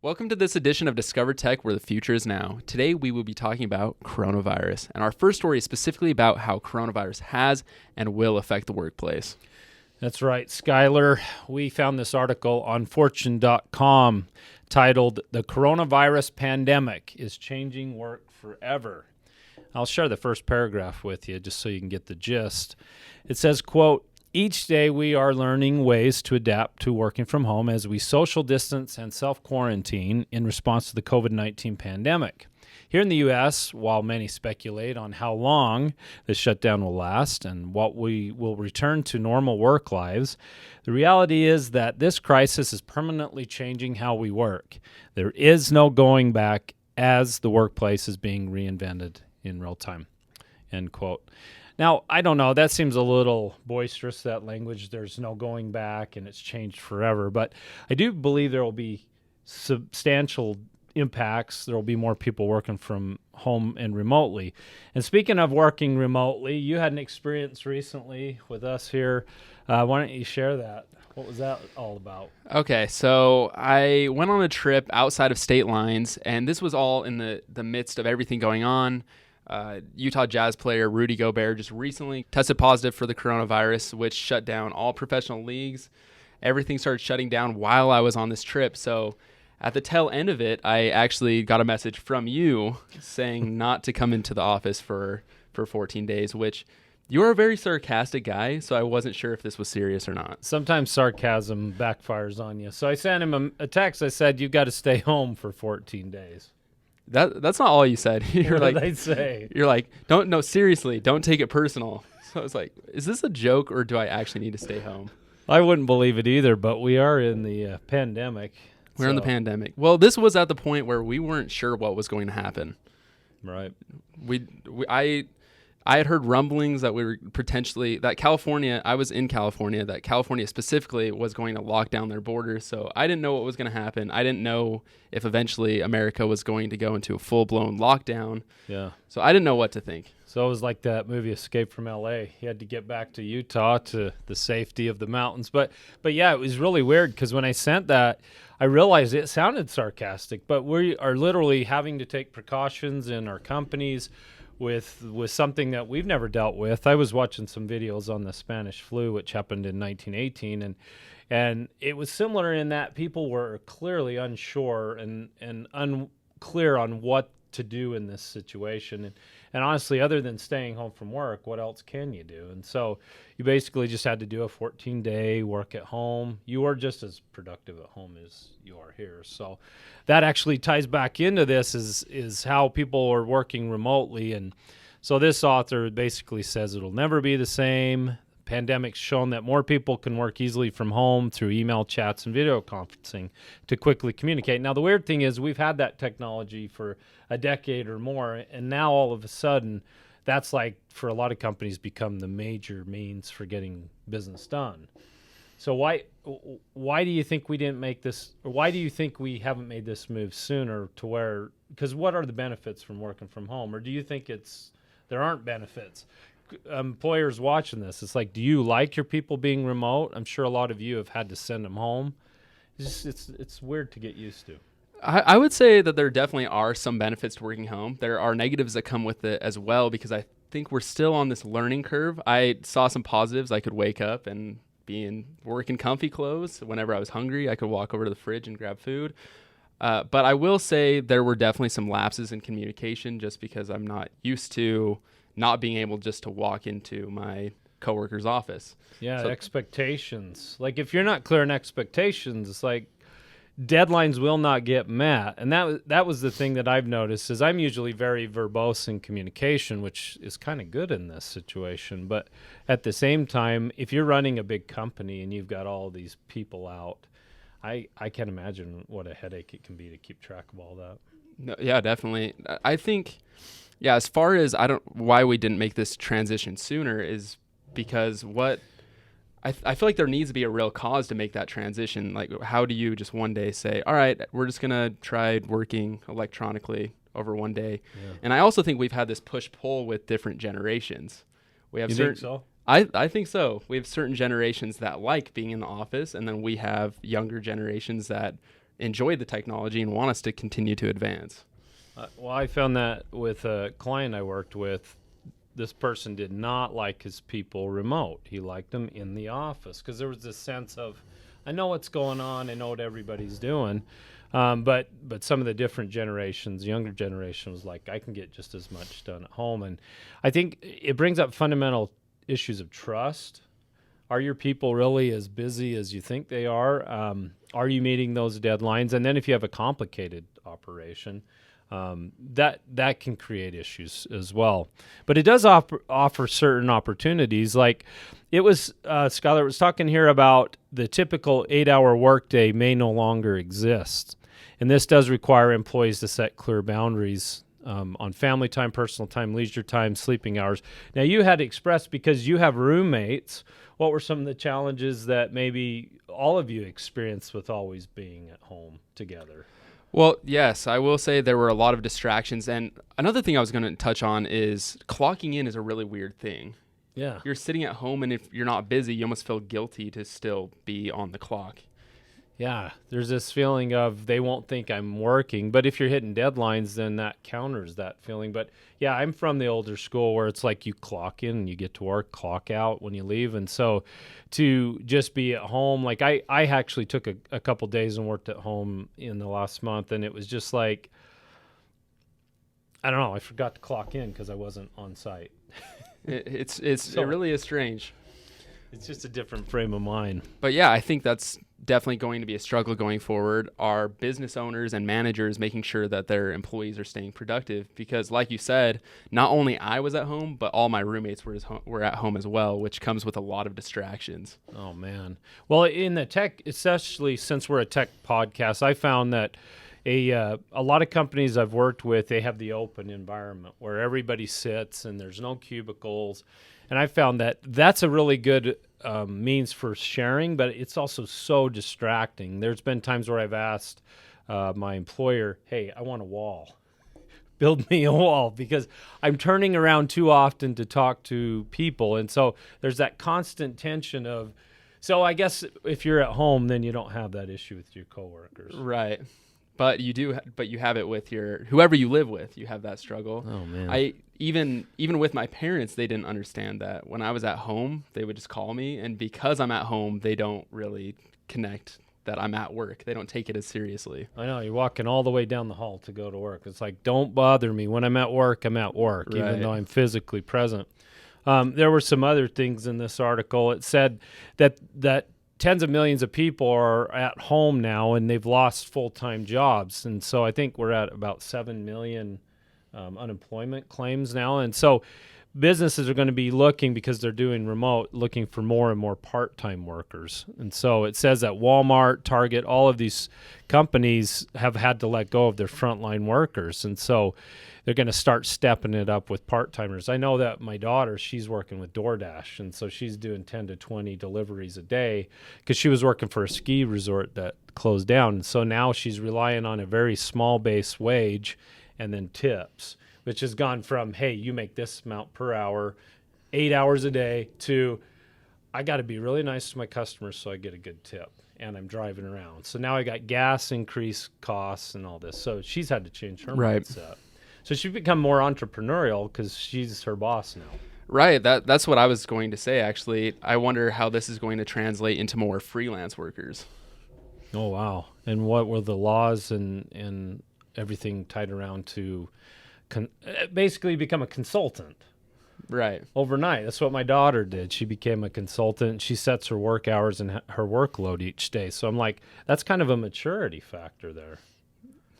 Welcome to this edition of DiscoverTech, where the future is now. Today, we will be talking about coronavirus. And our first story is specifically about how coronavirus has and will affect the workplace. That's right, Skylar. We found this article on Fortune.com titled, "The Coronavirus Pandemic is Changing Work Forever." I'll share the first paragraph with you just so you can get the gist. It says, quote, "Each day we are learning ways to adapt to working from home as we social distance and self-quarantine in response to the COVID-19 pandemic. Here in the U.S., while many speculate on how long this shutdown will last and what we will return to normal work lives, the reality is that this crisis is permanently changing how we work. There is no going back as the workplace is being reinvented in real time." End quote. Now, I don't know, that seems a little boisterous, that language. There's no going back and it's changed forever. But I do believe there will be substantial impacts. There will be more people working from home and remotely. And speaking of working remotely, you had an experience recently with us here. Why don't you share that? What was that all about? Okay, so I went on a trip outside of state lines, and this was all in the midst of everything going on. Utah Jazz player Rudy Gobert just recently tested positive for the coronavirus, which shut down all professional leagues. Everything started shutting down while I was on this trip. So at the tail end of it, I actually got a message from you saying not to come into the office for 14 days, which you're a very sarcastic guy, so I wasn't sure if this was serious or not. Sometimes sarcasm backfires on you. So I sent him a text. I said, "You've got to stay home for 14 days. That's not all you said. You're What like, did I say? You're like, no, seriously, don't take it personal. So I was like, is this a joke or do I actually need to stay home? I wouldn't believe it either, but we are in the pandemic. We're in the pandemic. Well, this was at the point where we weren't sure what was going to happen. Right. I had heard rumblings that we were potentially, that California, I was in California, that California specifically was going to lock down their borders. So I didn't know what was going to happen. I didn't know if eventually America was going to go into a full-blown lockdown. Yeah. So I didn't know what to think. So it was like that movie Escape from L.A. He had to get back to Utah to the safety of the mountains. But yeah, it was really weird because when I sent that, I realized it sounded sarcastic, but we are literally having to take precautions in our companies with something that we've never dealt with. I was watching some videos on the Spanish flu, which happened in 1918, and it was similar in that people were clearly unsure and unclear on what to do in this situation. And honestly, other than staying home from work, what else can you do? And so you basically just had to do a 14-day work at home. You are just as productive at home as you are here. So that actually ties back into this is how people are working remotely. And so this author basically says it'll never be the same. Pandemic's shown that more people can work easily from home through email, chats, and video conferencing to quickly communicate. Now, the weird thing is we've had that technology for a decade or more, and now all of a sudden, that's like, for a lot of companies, become the major means for getting business done. So why do you think we didn't make this, or why do you think we haven't made this move sooner to where, because what are the benefits from working from home? Or do you think there aren't benefits? Employers watching this, it's like, do you like your people being remote? I'm sure a lot of you have had to send them home. It's weird to get used to. I would say that there definitely are some benefits to working home. There are negatives that come with it as well, because I think we're still on this learning curve. I saw some positives. I could wake up and work in comfy clothes. Whenever I was hungry, I could walk over to the fridge and grab food. But I will say there were definitely some lapses in communication, just because I'm not used to not being able just to walk into my coworker's office. Yeah, so, expectations. Like, if you're not clear on expectations, it's like deadlines will not get met. And that was the thing that I've noticed, is I'm usually very verbose in communication, which is kind of good in this situation. But at the same time, if you're running a big company and you've got all these people out, I can't imagine what a headache it can be to keep track of all that. No, yeah, definitely. I think... Yeah, as far as why we didn't make this transition sooner is because I feel like there needs to be a real cause to make that transition. Like, how do you just one day say, all right, we're just going to try working electronically over one day. Yeah. And I also think we've had this push-pull with different generations. We have You think so? I think so. We have certain generations that like being in the office, and then we have younger generations that enjoy the technology and want us to continue to advance. Well, I found that with a client I worked with, this person did not like his people remote. He liked them in the office because there was this sense of, I know what's going on, I know what everybody's doing. But some of the different generations, younger generation was like, I can get just as much done at home. And I think it brings up fundamental issues of trust. Are your people really as busy as you think they are? Are you meeting those deadlines? And then if you have a complicated operation, that can create issues as well. But it does offer certain opportunities. Like it was, Skylar was talking here about the typical 8-hour workday may no longer exist. And this does require employees to set clear boundaries on family time, personal time, leisure time, sleeping hours. Now, you had expressed, because you have roommates, what were some of the challenges that maybe all of you experienced with always being at home together? Well, yes, I will say there were a lot of distractions. And another thing I was going to touch on is clocking in is a really weird thing. Yeah. You're sitting at home, and if you're not busy, you almost feel guilty to still be on the clock. Yeah, there's this feeling of they won't think I'm working, but if you're hitting deadlines, then that counters that feeling. But yeah, I'm from the older school where it's like you clock in and you get to work, clock out when you leave. And so to just be at home, like I actually took a couple days and worked at home in the last month, and it was just like, I don't know, I forgot to clock in because I wasn't on site. It really is strange. It's just a different frame of mind. But yeah, I think that's definitely going to be a struggle going forward. Are business owners and managers making sure that their employees are staying productive? Because like you said, not only I was at home, but all my roommates were at home as well, which comes with a lot of distractions. Oh, man. Well, in the tech, especially since we're a tech podcast, I found that a lot of companies I've worked with, they have the open environment where everybody sits and there's no cubicles. And I found that that's a really good means for sharing, but it's also so distracting. There's been times where I've asked my employer, hey, I want a wall. Build me a wall, because I'm turning around too often to talk to people. And so there's that constant tension of, so I guess if you're at home, then you don't have that issue with your coworkers. Right. But you do, but you have it with whoever you live with. You have that struggle. Oh man! Even with my parents, they didn't understand that. When I was at home, they would just call me, and because I'm at home, they don't really connect that I'm at work. They don't take it as seriously. I know, you're walking all the way down the hall to go to work. It's like, don't bother me when I'm at work. I'm at work, right, even though I'm physically present. There were some other things in this article. It said that tens of millions of people are at home now, and they've lost full-time jobs. And so I think we're at about 7 million unemployment claims now. And so businesses are going to be looking, because they're doing remote, looking for more and more part-time workers. And so it says that Walmart, Target, all of these companies have had to let go of their frontline workers. And so they're going to start stepping it up with part-timers. I know that my daughter, she's working with DoorDash, and so she's doing 10 to 20 deliveries a day because she was working for a ski resort that closed down. And so now she's relying on a very small base wage and then tips, which has gone from, hey, you make this amount per hour, 8 hours a day, to I got to be really nice to my customers so I get a good tip, and I'm driving around. So now I got gas increase costs and all this. So she's had to change her mindset. So she's become more entrepreneurial because she's her boss now. Right. That's what I was going to say, actually. I wonder how this is going to translate into more freelance workers. Oh, wow. And what were the laws and everything tied around to basically become a consultant? Right. Overnight. That's what my daughter did. She became a consultant. She sets her work hours and her workload each day. So I'm like, that's kind of a maturity factor there.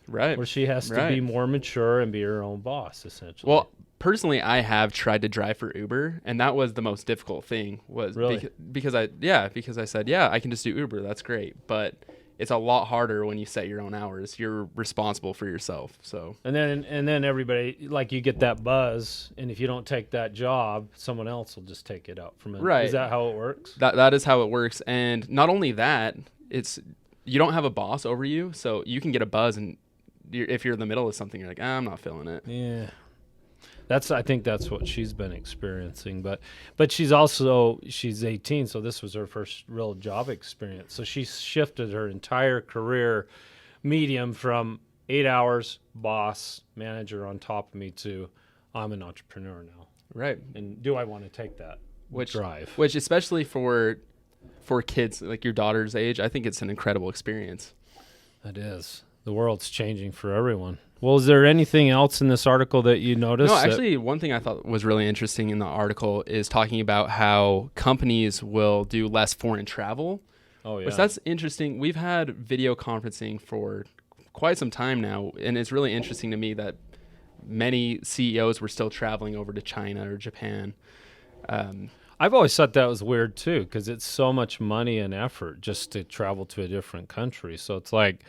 Right. Where she has to be more mature and be her own boss, essentially. Well, personally, I have tried to drive for Uber, and that was the most difficult thing. Was really? Because I said, yeah, I can just do Uber. That's great. But it's a lot harder when you set your own hours. You're responsible for yourself. So. And then everybody, like, you get that buzz, and if you don't take that job, someone else will just take it up from it. Right. Is that how it works? That is how it works. And not only that, you don't have a boss over you, so you can get a buzz and if you're in the middle of something, you're like, I'm not feeling it. Yeah. I think that's what she's been experiencing, but she's 18, so this was her first real job experience. So she shifted her entire career medium from 8 hours, boss, manager on top of me, to I'm an entrepreneur now. Right. And do I want to take that drive? Which especially for kids like your daughter's age, I think it's an incredible experience. It is. The world's changing for everyone. Well, is there anything else in this article that you noticed? No, actually, one thing I thought was really interesting in the article is talking about how companies will do less foreign travel. Oh, yeah. Which that's interesting. We've had video conferencing for quite some time now, and it's really interesting to me that many CEOs were still traveling over to China or Japan. I've always thought that was weird, too, because it's so much money and effort just to travel to a different country. So it's like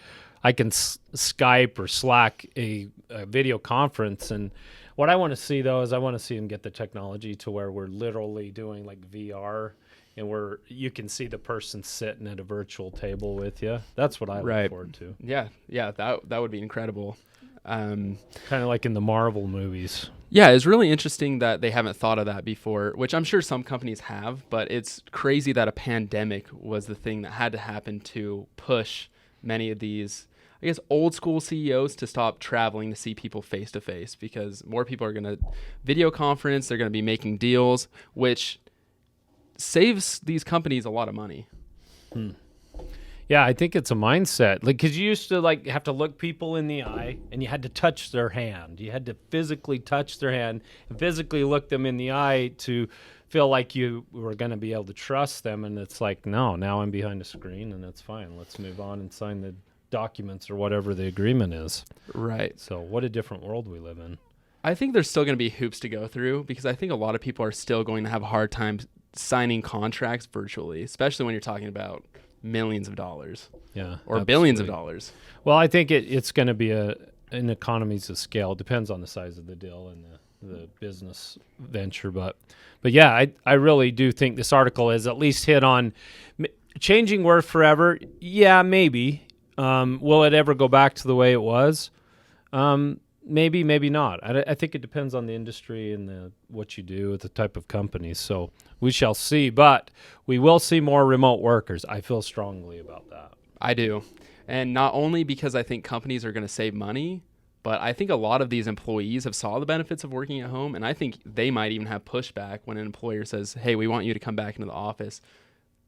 I can Skype or Slack a video conference. And what I want to see, though, is I want to see them get the technology to where we're literally doing like VR, and you can see the person sitting at a virtual table with you. That's what I look forward to. Yeah, that would be incredible. Kind of like in the Marvel movies. Yeah, it's really interesting that they haven't thought of that before, which I'm sure some companies have, but it's crazy that a pandemic was the thing that had to happen to push many of these, I guess, old school CEOs to stop traveling to see people face to face, because more people are going to video conference, they're going to be making deals, which saves these companies a lot of money. Yeah, I think it's a mindset. Like, because you used to have to look people in the eye, and you had to touch their hand. You had to physically touch their hand and physically look them in the eye to feel like you were going to be able to trust them. And it's like, no, now I'm behind a screen, and that's fine. Let's move on and sign the documents or whatever the agreement is. Right. So what a different world we live in. I think there's still going to be hoops to go through, because I think a lot of people are still going to have a hard time signing contracts virtually, especially when you're talking about millions of dollars. Yeah. Or absolutely. billions of dollars. Well, I think it's going to be an economies of scale. It depends on the size of the deal and the business venture. But yeah, I really do think this article has at least hit on changing work forever. Yeah, maybe. Will it ever go back to the way it was? Maybe, maybe not. I think it depends on the industry and what you do with the type of companies. So we shall see. But we will see more remote workers. I feel strongly about that. I do. And not only because I think companies are going to save money, but I think a lot of these employees have saw the benefits of working at home. And I think they might even have pushback when an employer says, hey, we want you to come back into the office.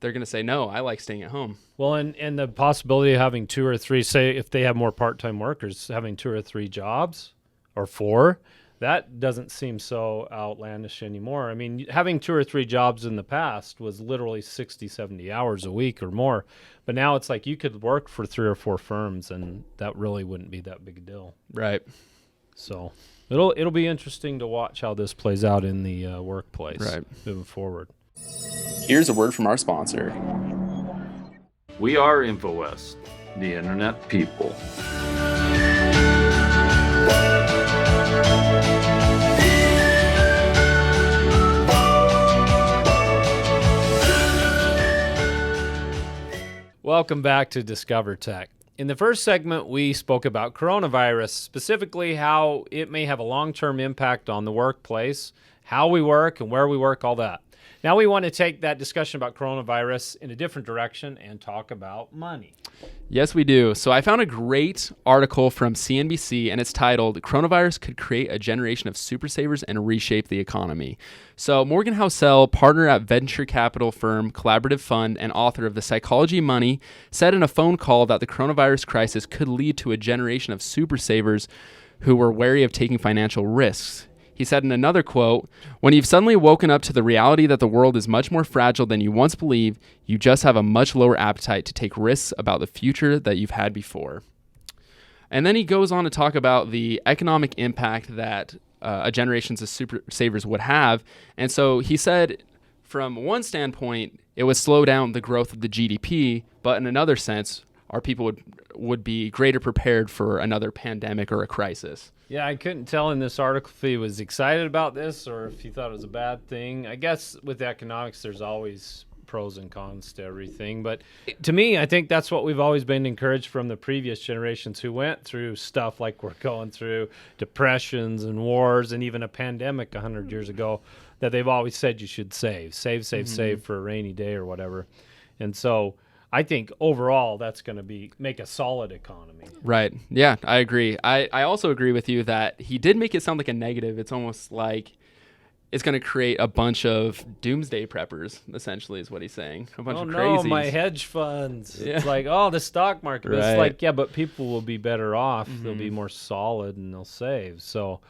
They're going to say, no, I like staying at home. Well, and the possibility of having 2 or 3, say if they have more part-time workers, having 2 or 3 jobs or 4, that doesn't seem so outlandish anymore. I mean, having 2 or 3 jobs in the past was literally 60, 70 hours a week or more. But now it's like you could work for 3 or 4 firms, and that really wouldn't be that big a deal. Right. So it'll be interesting to watch how this plays out in the workplace moving forward. Here's a word from our sponsor. We are InfoWest, the Internet people. Welcome back to DiscoverTech. In the first segment, we spoke about coronavirus, specifically how it may have a long-term impact on the workplace, how we work and where we work, all that. Now we want to take that discussion about coronavirus in a different direction and talk about money. Yes, we do. So I found a great article from CNBC, and it's titled, Coronavirus Could Create a Generation of Supersavers and Reshape the Economy. So Morgan Housel, partner at venture capital firm Collaborative Fund and author of The Psychology of Money, said in a phone call that the coronavirus crisis could lead to a generation of supersavers who were wary of taking financial risks. He said in another quote, when you've suddenly woken up to the reality that the world is much more fragile than you once believed, you just have a much lower appetite to take risks about the future that you've had before. And then he goes on to talk about the economic impact that a generation of super savers would have. And so he said, from one standpoint, it would slow down the growth of the GDP, but in another sense, our people would be greater prepared for another pandemic or a crisis. Yeah, I couldn't tell in this article if he was excited about this or if he thought it was a bad thing. I guess with economics, there's always pros and cons to everything. But to me, I think that's what we've always been encouraged from the previous generations who went through stuff like we're going through, depressions and wars and even a pandemic 100 years ago, that they've always said you should save for a rainy day or whatever. And so I think overall that's going to make a solid economy. Right. Yeah, I agree. I also agree with you that he did make it sound like a negative. It's almost like it's going to create a bunch of doomsday preppers, essentially, is what he's saying. A bunch of crazies. Oh, no, my hedge funds. Yeah. It's like, the stock market. Right. It's like, yeah, but people will be better off. They'll be more solid and they'll save. So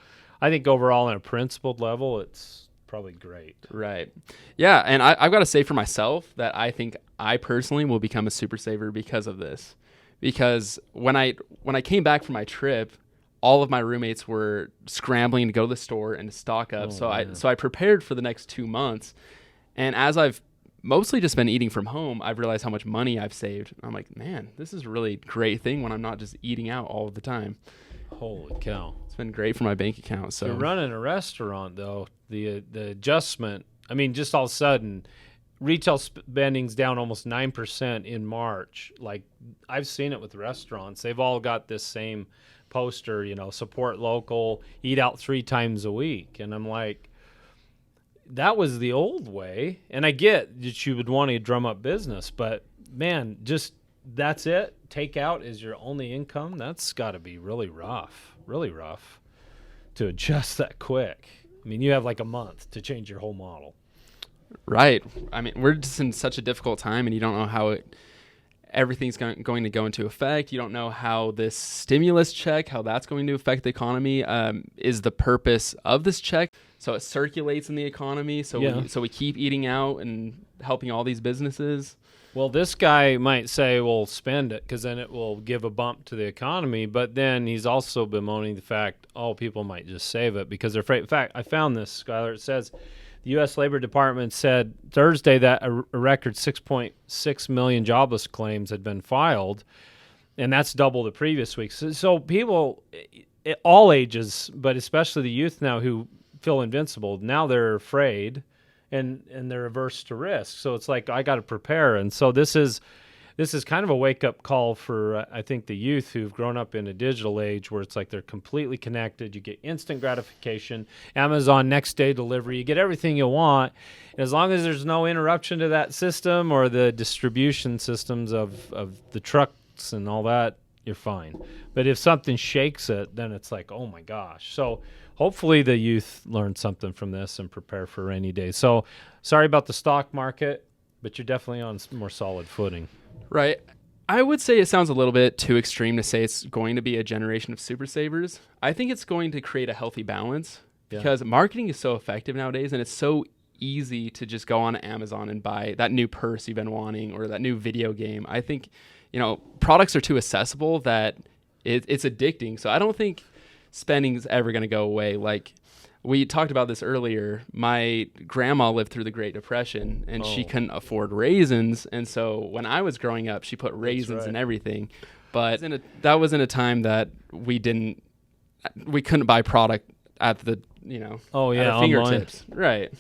I think overall on a principled level, it's probably great. Right. Yeah, and I've got to say for myself that I think I personally will become a super saver because of this. Because when I came back from my trip, all of my roommates were scrambling to go to the store and to stock up. So I prepared for the next 2 months. And as I've mostly just been eating from home, I've realized how much money I've saved. I'm like, man, this is a really great thing when I'm not just eating out all of the time. Holy cow. It's been great for my bank account. So you're running a restaurant, though. The adjustment, I mean, just all of a sudden, retail spending's down almost 9% in March. Like, I've seen it with restaurants. They've all got this same poster, support local, eat out 3 times a week. And I'm like, that was the old way. And I get that you would want to drum up business, but man, just that's it. Takeout is your only income. That's got to be really rough to adjust that quick. I mean, you have like a month to change your whole model. Right. I mean, we're just in such a difficult time, and you don't know how everything's going to go into effect. You don't know how this stimulus check, how that's going to affect the economy. Is the purpose of this check so it circulates in the economy, so we keep eating out and helping all these businesses? Well, this guy might say, well, spend it because then it will give a bump to the economy. But then he's also bemoaning the fact, people might just save it because they're afraid. In fact, I found this, Skylar. It says the U.S. Labor Department said Thursday that a record 6.6 million jobless claims had been filed, and that's double the previous week. So people, all ages, but especially the youth now who feel invincible, now they're afraid. And they're averse to risk. So it's like, I got to prepare. And so this is kind of a wake-up call for, I think, the youth who've grown up in a digital age where it's like they're completely connected. You get instant gratification, Amazon next-day delivery. You get everything you want. And as long as there's no interruption to that system or the distribution systems of the trucks and all that, you're fine. But if something shakes it, then it's like, oh, my gosh. So hopefully the youth learn something from this and prepare for a rainy day. So sorry about the stock market, but you're definitely on more solid footing. Right. I would say it sounds a little bit too extreme to say it's going to be a generation of super savers. I think it's going to create a healthy balance because marketing is so effective nowadays, and it's so easy to just go on Amazon and buy that new purse you've been wanting or that new video game. I think, products are too accessible that it's addicting. So I don't think spending is ever going to go away. Like we talked about this earlier, my grandma lived through the Great Depression and she couldn't afford raisins. And so when I was growing up, she put raisins in everything. But that was in a time that we couldn't buy product at the, at our fingertips. Online. Right.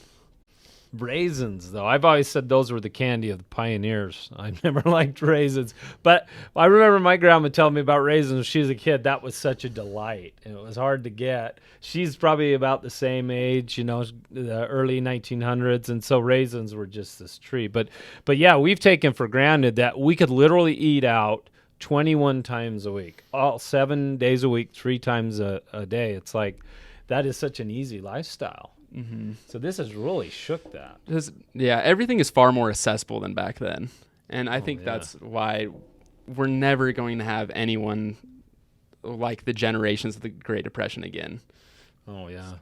Raisins, though. I've always said those were the candy of the pioneers. I never liked raisins. But I remember my grandma telling me about raisins when she was a kid. That was such a delight, and it was hard to get. She's probably about the same age, the early 1900s, and so raisins were just this treat. But yeah, we've taken for granted that we could literally eat out 21 times a week, all 7 days a week, 3 times a day. It's like that is such an easy lifestyle. Mm-hmm. So this has really shook that. Everything is far more accessible than back then. And I think that's why we're never going to have anyone like the generations of the Great Depression again. Oh, yeah.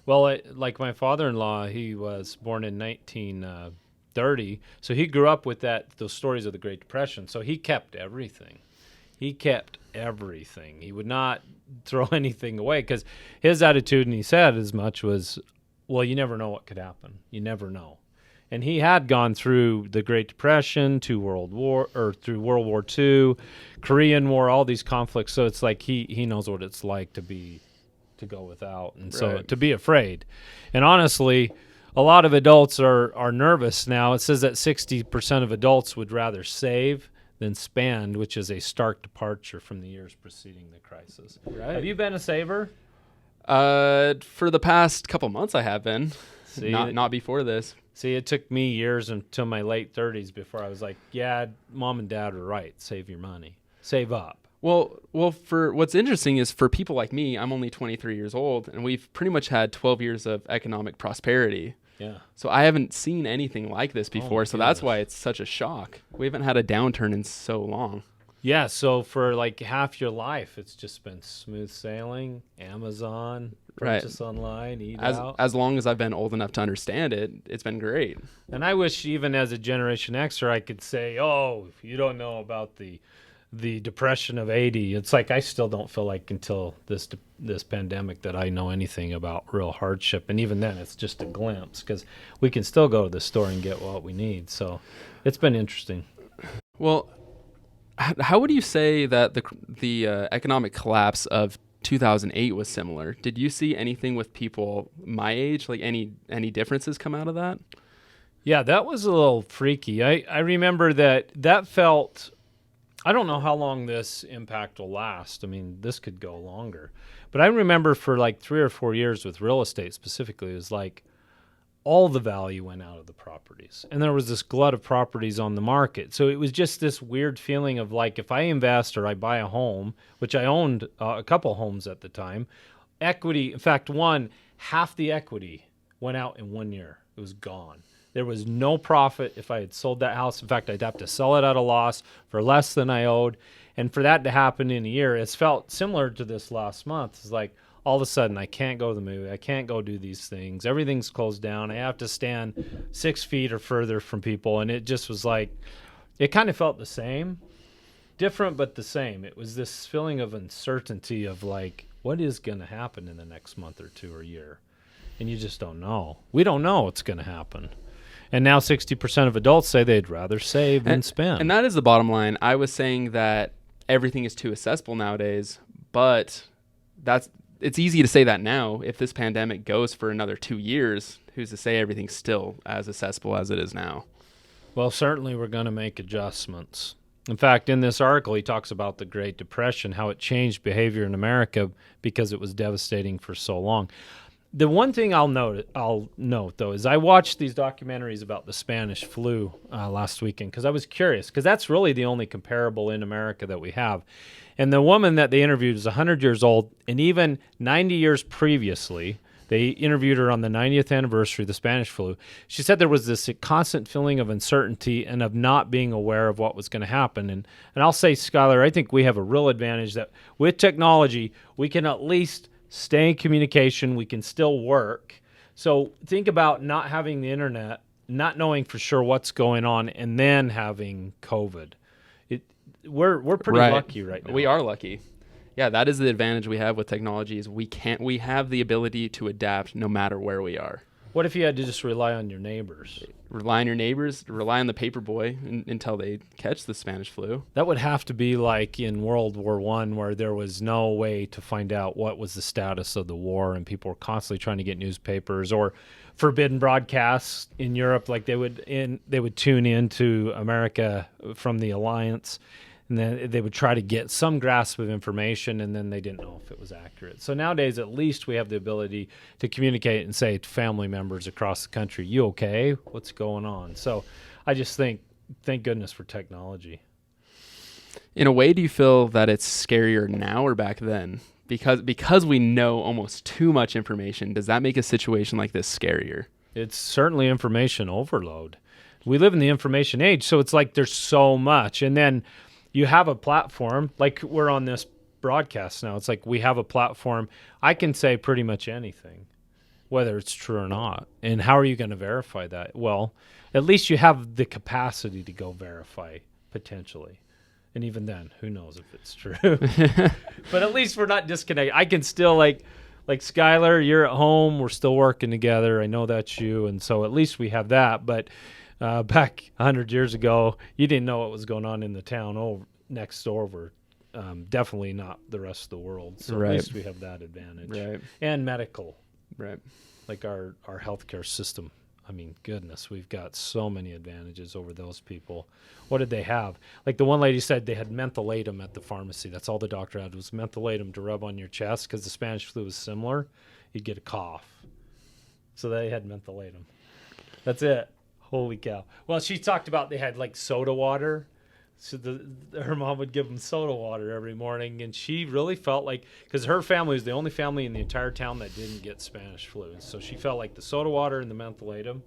Well, like my father-in-law, he was born in 1930. So he grew up with those stories of the Great Depression. So he kept everything. He would not throw anything away because his attitude, and he said as much, was, well, you never know what could happen. You never know. And he had gone through the Great Depression, through World War II, Korean War, all these conflicts. So it's like he knows what it's like to go without, and so to be afraid. And honestly, a lot of adults are nervous now. It says that 60% of adults would rather save than spend, which is a stark departure from the years preceding the crisis. Right. Have you been a saver? For the past couple months, I have been. See, Not before this. See, it took me years until my late 30s before I was like, yeah, mom and dad are right. Save your money. Save up. Well, for what's interesting is for people like me, I'm only 23 years old, and we've pretty much had 12 years of economic prosperity. Yeah. So I haven't seen anything like this before, so that's goodness. why it's such a shock. We haven't had a downturn in so long. Yeah, so for like half your life, it's just been smooth sailing, Amazon, Right. purchase online, eat As out. as long as I've been old enough to understand it, it's been great. And I wish even as a Generation Xer, I could say, oh, you don't know about the depression of 80. It's like I still don't feel like until this pandemic that I know anything about real hardship. And even then, it's just a glimpse because we can still go to the store and get what we need. So it's been interesting. Well, how would you say that the economic collapse of 2008 was similar? Did you see anything with people my age, like any differences come out of that? Yeah, that was a little freaky. I remember that felt, I don't know how long this impact will last. I mean, this could go longer. But I remember for like 3 or 4 years with real estate specifically, it was like all the value went out of the properties. And there was this glut of properties on the market. So it was just this weird feeling of like if I invest or I buy a home, which I owned a couple homes at the time, equity, in fact, half the equity went out in 1 year. It was gone. There was no profit if I had sold that house. In fact, I'd have to sell it at a loss for less than I owed. And for that to happen in a year, it's felt similar to this last month. It's like all of a sudden I can't go to the movie. I can't go do these things. Everything's closed down. I have to stand 6 feet or further from people. And it just was like, it kind of felt the same, different, but the same. It was this feeling of uncertainty of like, what is going to happen in the next month or two or year? And you just don't know. We don't know what's going to happen. And now 60% of adults say they'd rather save than spend. And that is the bottom line. I was saying that everything is too accessible nowadays, but it's easy to say that now. If this pandemic goes for another 2 years, who's to say everything's still as accessible as it is now? Well, certainly we're going to make adjustments. In fact, in this article, he talks about the Great Depression, how it changed behavior in America because it was devastating for so long. The one thing I'll note though is I watched these documentaries about the Spanish flu last weekend because I was curious, because that's really the only comparable in America that we have. And the woman that they interviewed is 100 years old, and even 90 years previously, they interviewed her on the 90th anniversary of the Spanish flu. She said there was this constant feeling of uncertainty and of not being aware of what was going to happen. And I'll say, Skylar, I think we have a real advantage that with technology, we can at least stay in communication. We can still work. So think about not having the internet, not knowing for sure what's going on, and then having COVID. We're pretty lucky right now. We are lucky. Yeah, that is the advantage we have with technology is we have the ability to adapt no matter where we are. What if you had to just rely on your neighbors? Rely on your neighbors, rely on the paper boy until they catch the Spanish flu. That would have to be like in World War I, where there was no way to find out what was the status of the war, and people were constantly trying to get newspapers or forbidden broadcasts in Europe. Like they would tune into America from the Alliance, and then they would try to get some grasp of information, and then they didn't know if it was accurate. So nowadays, at least we have the ability to communicate and say to family members across the country, you okay? What's going on? So I just think, thank goodness for technology. In a way, do you feel that it's scarier now or back then? Because we know almost too much information, does that make a situation like this scarier? It's certainly information overload. We live in the information age, so it's like there's so much. And then you have a platform, like we're on this broadcast now. It's like we have a platform. I can say pretty much anything, whether it's true or not. And how are you going to verify that? Well, at least you have the capacity to go verify, potentially. And even then, who knows if it's true. But at least we're not disconnected. I can still, like Skylar, you're at home. We're still working together. I know that's you. And so at least we have that. But back 100 years ago, you didn't know what was going on in the town next door. Definitely not the rest of the world. So Right. at least we have that advantage. Right. And medical, Right. like our healthcare system I mean, goodness, we've got so many advantages over those people. What did they have? Like the one lady said they had mentholatum at the pharmacy. That's all the doctor had was mentholatum to rub on your chest because the Spanish flu was similar. You'd get a cough. So they had mentholatum. That's it. Holy cow. Well, she talked about they had like soda water. So her mom would give them soda water every morning, and she really felt like, because her family was the only family in the entire town that didn't get Spanish flu, so she felt like the soda water and the mentholatum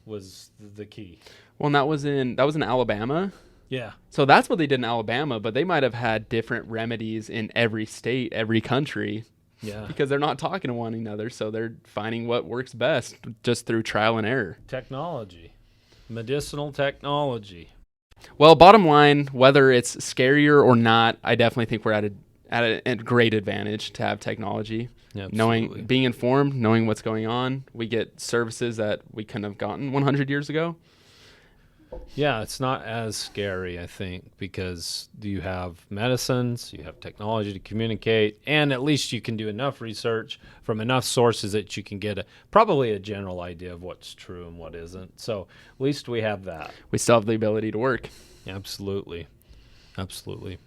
was the key. Well, and that was in Alabama. Yeah. So that's what they did in Alabama, but they might have had different remedies in every state, every country. Yeah. Because they're not talking to one another, so they're finding what works best just through trial and error. Technology. Medicinal technology. Well, bottom line, whether it's scarier or not, I definitely think we're at a great advantage to have technology. Absolutely. Being informed, knowing what's going on. We get services that we couldn't have gotten 100 years ago. Yeah, it's not as scary, I think, because you have medicines, you have technology to communicate, and at least you can do enough research from enough sources that you can get probably a general idea of what's true and what isn't. So at least we have that. We still have the ability to work. Absolutely. Absolutely.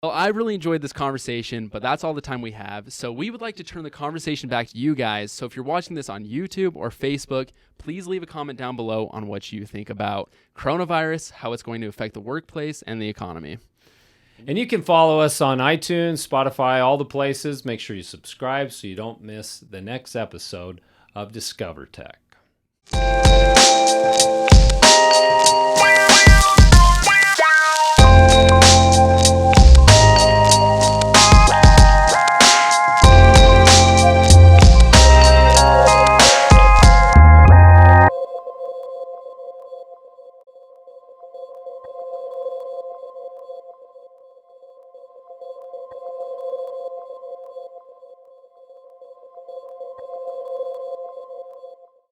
Well, I really enjoyed this conversation, but that's all the time we have. So we would like to turn the conversation back to you guys. So if you're watching this on YouTube or Facebook, please leave a comment down below on what you think about coronavirus, how it's going to affect the workplace and the economy. And you can follow us on iTunes, Spotify, all the places. Make sure you subscribe so you don't miss the next episode of DiscoverTech.